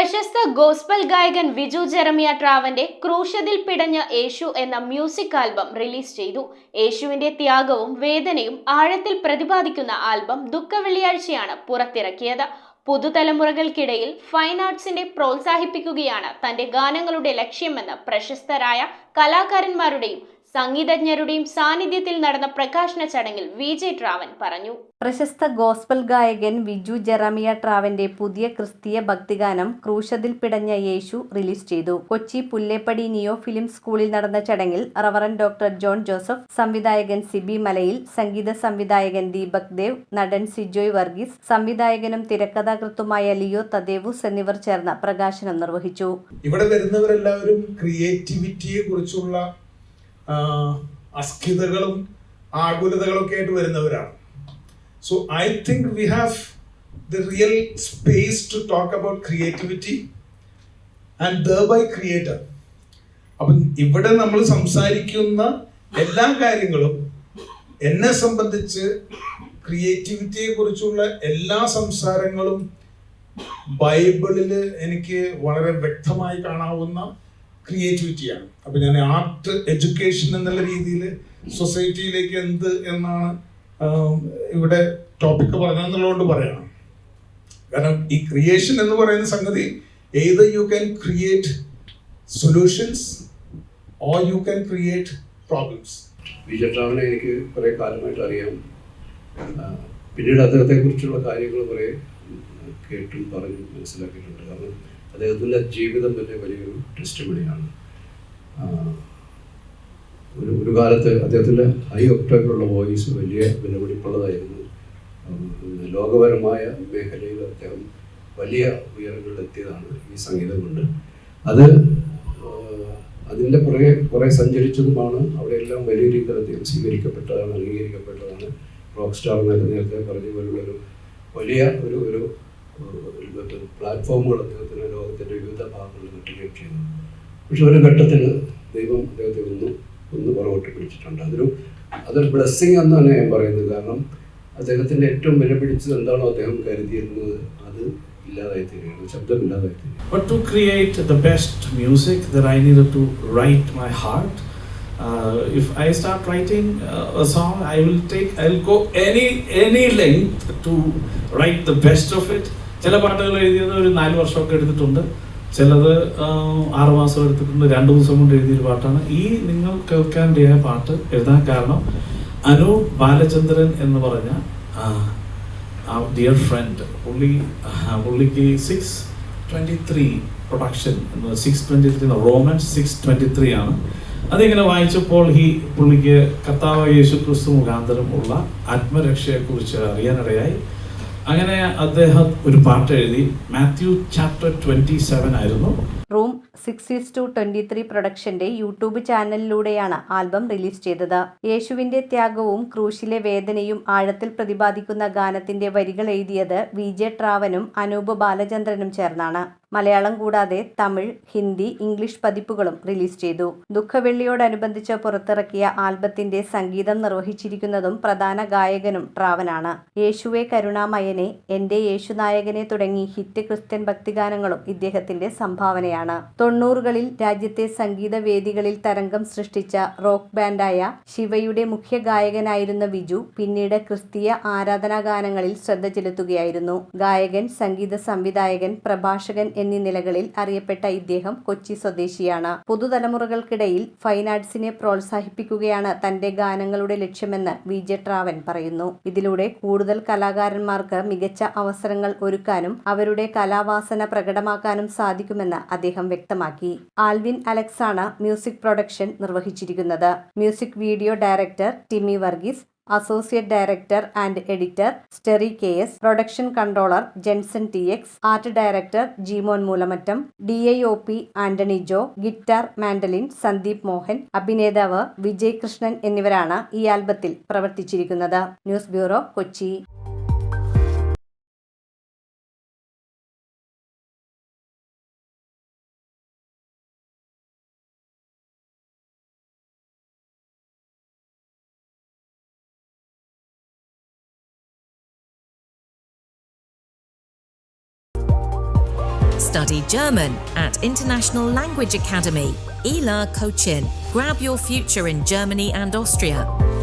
പ്രശസ്ത ഗോസ്പൽ ഗായകൻ വിജു ജെറമിയ ട്രാവന്റെ ക്രൂശതിൽ പിടഞ്ഞ യേശു എന്ന മ്യൂസിക് ആൽബം റിലീസ് ചെയ്തു. യേശുവിന്റെ ത്യാഗവും വേദനയും ആഴത്തിൽ പ്രതിപാദിക്കുന്ന ആൽബം ദുഃഖവെള്ളിയാഴ്ചയാണ് പുറത്തിറക്കിയത്. പുതുതലമുറകൾക്കിടയിൽ ഫൈൻ ആർട്സിനെ പ്രോത്സാഹിപ്പിക്കുകയാണ് തന്റെ ഗാനങ്ങളുടെ ലക്ഷ്യമെന്ന് പ്രശസ്തരായ കലാകാരന്മാരുടെയും സംഗീതജ്ഞരുടെയും സാന്നിധ്യത്തിൽ നടന്ന പ്രകാശന ചടങ്ങിൽ വിജെ ട്രാവൻ പറഞ്ഞു. പ്രശസ്ത ഗോസ്പൽ ഗായകൻ വിജു ജെറമിയ ട്രാവന്റെ പുതിയ ക്രിസ്തീയ ഭക്തിഗാനം ക്രൂശതിൽ പിടഞ്ഞ യേശു റിലീസ് ചെയ്തു. കൊച്ചി പുല്ലേപ്പടി നിയോ ഫിലിം സ്കൂളിൽ നടന്ന ചടങ്ങിൽ റവറന്റ് ഡോക്ടർ ജോൺ ജോസഫ്, സംവിധായകൻ സിബി മലയിൽ, സംഗീത സംവിധായകൻ ദീപക് ദേവ്, നടൻ സിജോയ് വർഗീസ്, സംവിധായകനും തിരക്കഥാകൃത്തുമായ ലിയോ തദേവുസ് എന്നിവർ ചേർന്ന് പ്രകാശനം നിർവഹിച്ചു. ഇവിടെ വരുന്നവരെല്ലാവരും ക്രിയേറ്റിവിറ്റിയെ കുറിച്ചുള്ള അസ്കിതകളും ആകുലതകളൊക്കെ ആയിട്ട് വരുന്നവരാണ്. So I think we have the real space to talk about creativity and thereby creator. അപ്പം ഇവിടെ നമ്മൾ സംസാരിക്കുന്ന എല്ലാ കാര്യങ്ങളും എന്നെ സംബന്ധിച്ച് ക്രിയേറ്റിവിറ്റിയെ കുറിച്ചുള്ള എല്ലാ സംസാരങ്ങളും ബൈബിളിൽ എനിക്ക് വളരെ വ്യക്തമായി കാണാവുന്ന ക്രിയേറ്റിവിറ്റിയാണ്. അപ്പം ഞാൻ ആർട്ട് എഡ്യൂക്കേഷൻ എന്നുള്ള രീതിയിൽ സൊസൈറ്റിയിലേക്ക് എന്ത് എന്നാണ് ഇവിടെ ടോപ്പിക്ക് പറഞ്ഞതെന്നുള്ളതുകൊണ്ട് പറയണം. കാരണം ഈ ക്രിയേഷൻ എന്ന് പറയുന്ന സംഗതി either you can create solutions or you can create problems. VJ ട്രാവനെ എനിക്ക് കുറേ കാലമായിട്ട് അറിയാം. പിന്നീട് അദ്ദേഹത്തെക്കുറിച്ചുള്ള കാര്യങ്ങൾ കുറേ കേട്ടും പറഞ്ഞും മനസ്സിലാക്കിയിട്ടുണ്ട്. കാരണം അദ്ദേഹത്തിൻ്റെ ജീവിതം തന്നെ വലിയൊരു ടെസ്റ്റിമണിയാണ്. ഒരു കാലത്ത് അദ്ദേഹത്തിൻ്റെ ഹൈ ഒക്ടേവിലുള്ള വോയിസ് വലിയ വിലപിടിപ്പുള്ളതായിരുന്നു. ലോകപരമായ മേഖലയിൽ അദ്ദേഹം വലിയ ഉയരങ്ങളിലെത്തിയതാണ് ഈ സംഗീതം കൊണ്ട്. അതിൻ്റെ പുറകെ കുറേ സഞ്ചരിച്ചതുമാണ്. അവിടെയെല്ലാം വലിയ രീതിയിൽ അദ്ദേഹം സ്വീകരിക്കപ്പെട്ടതാണ്, അംഗീകരിക്കപ്പെട്ടതാണ്. റോക്ക് സ്റ്റാർ എന്നൊക്കെ നേരത്തെ പറഞ്ഞ പോലുള്ളൊരു വലിയ ഒരു പ്ലാറ്റ്ഫോമുകൾ അദ്ദേഹത്തിന് ലോകത്തിൻ്റെ വിവിധ ഭാഗങ്ങളിൽ കിട്ടുകയും ചെയ്തു. പക്ഷെ ഒരു ഘട്ടത്തിൽ ദൈവം അദ്ദേഹത്തെ ഒന്ന് പുറകോട്ട് പിടിച്ചിട്ടുണ്ട്. അതൊരു ബ്ലെസ്സിങ് എന്ന് തന്നെ ഞാൻ പറയുന്നത്. കാരണം അദ്ദേഹത്തിൻ്റെ ഏറ്റവും വില പിടിച്ചത് എന്താണോ അദ്ദേഹം കരുതിയിരുന്നത് അത് ഇല്ലാതായി തീരുകയാണ്, ശബ്ദമില്ലാതായി തീരുകയാണ്. But to create the best music that I needed to write my heart. If I start writing a song, I'll go any length to write the best of it. ചില പാട്ടുകൾ എഴുതിയത് ഒരു 4 വർഷമൊക്കെ എടുത്തിട്ടുണ്ട്, ചിലത് 6 മാസം എടുത്തിട്ടുണ്ട്, 2 ദിവസം കൊണ്ട് എഴുതിയൊരു പാട്ടാണ്. ഈ നിങ്ങൾ കേൾക്കാനിടയായ പാട്ട് എഴുതാൻ കാരണം അനൂപ് ബാലചന്ദ്രൻ എന്ന് പറഞ്ഞ ഡിയർ ഫ്രണ്ട്, പുള്ളിക്ക് 623 പ്രൊഡക്ഷൻ 623 റോമൻസ് 623 ആണ്. അതിങ്ങനെ വായിച്ചപ്പോൾ പുള്ളിക്ക് കർത്താവ് യേശു ക്രിസ്തു മുഖാന്തരം ഉള്ള ആത്മരക്ഷയെക്കുറിച്ച് അറിയാനിടയായി. അങ്ങനെ അദ്ദേഹം ഒരു പാട്ട് എഴുതി. മാത്യു ചാപ്റ്റർ 27 ആയിരുന്നു. റൂം 6:23 പ്രൊഡക്ഷന്റെ യൂട്യൂബ് ചാനലിലൂടെയാണ് ആൽബം റിലീസ് ചെയ്തത്. യേശുവിന്റെ ത്യാഗവും ക്രൂശിലെ വേദനയും ആഴത്തിൽ പ്രതിപാദിക്കുന്ന ഗാനത്തിന്റെ വരികൾ എഴുതിയത് വിജെ ട്രാവനും അനൂപ് ബാലചന്ദ്രനും ചേർന്നാണ്. മലയാളം കൂടാതെ തമിഴ്, ഹിന്ദി, ഇംഗ്ലീഷ് പതിപ്പുകളും റിലീസ് ചെയ്തു. ദുഃഖവെള്ളിയോടനുബന്ധിച്ച് പുറത്തിറക്കിയ ആൽബത്തിന്റെ സംഗീതം നിർവഹിച്ചിരിക്കുന്നതും പ്രധാന ഗായകനും ട്രാവനാണ്. യേശുവേ കരുണാമയനെ, എന്റെ യേശുനായകനെ തുടങ്ങി ഹിറ്റ് ക്രിസ്ത്യൻ ഭക്തിഗാനങ്ങളും ഇദ്ദേഹത്തിന്റെ സംഭാവനയാണ്. 90കളിൽ രാജ്യത്തെ സംഗീത വേദികളിൽ തരംഗം സൃഷ്ടിച്ച റോക്ക് ബാൻഡായ ശിവയുടെ മുഖ്യ ഗായകനായിരുന്ന വിജു പിന്നീട് ക്രിസ്തീയ ആരാധനാ ഗാനങ്ങളിൽ ശ്രദ്ധ ചെലുത്തുകയായിരുന്നു. ഗായകൻ, സംഗീത സംവിധായകൻ, പ്രഭാഷകൻ എന്നീ നിലകളിൽ അറിയപ്പെട്ട ഇദ്ദേഹം കൊച്ചി സ്വദേശിയാണ്. പുതുതലമുറകൾക്കിടയിൽ ഫൈൻ ആർട്സിനെ പ്രോത്സാഹിപ്പിക്കുകയാണ് തന്റെ ഗാനങ്ങളുടെ ലക്ഷ്യമെന്ന് വിജെ ട്രാവൻ പറയുന്നു. ഇതിലൂടെ കൂടുതൽ കലാകാരന്മാർക്ക് മികച്ച അവസരങ്ങൾ ഒരുക്കാനും അവരുടെ കലാവാസന പ്രകടമാക്കാനും സാധിക്കുമെന്ന് അദ്ദേഹം വ്യക്തമാക്കി. ആൽവിൻ അലക്സാണ് മ്യൂസിക് പ്രൊഡക്ഷൻ നിർവഹിച്ചിരിക്കുന്നത്. Music video director Timi Varghese, associate director and editor സ്റ്റെറി KS, production controller Jenson TX, art director Jeemon Moolamattam, DIOP Antony Jo, guitar mandolin Sandeep Mohan, അഭിനേതാവ് വിജയ് കൃഷ്ണൻ എന്നിവരാണ് ഈ ആൽബത്തിൽ പ്രവർത്തിച്ചിരിക്കുന്നത്. News bureau, Kochi. Study German at International Language Academy, ELA Cochin. Grab your future in Germany and Austria.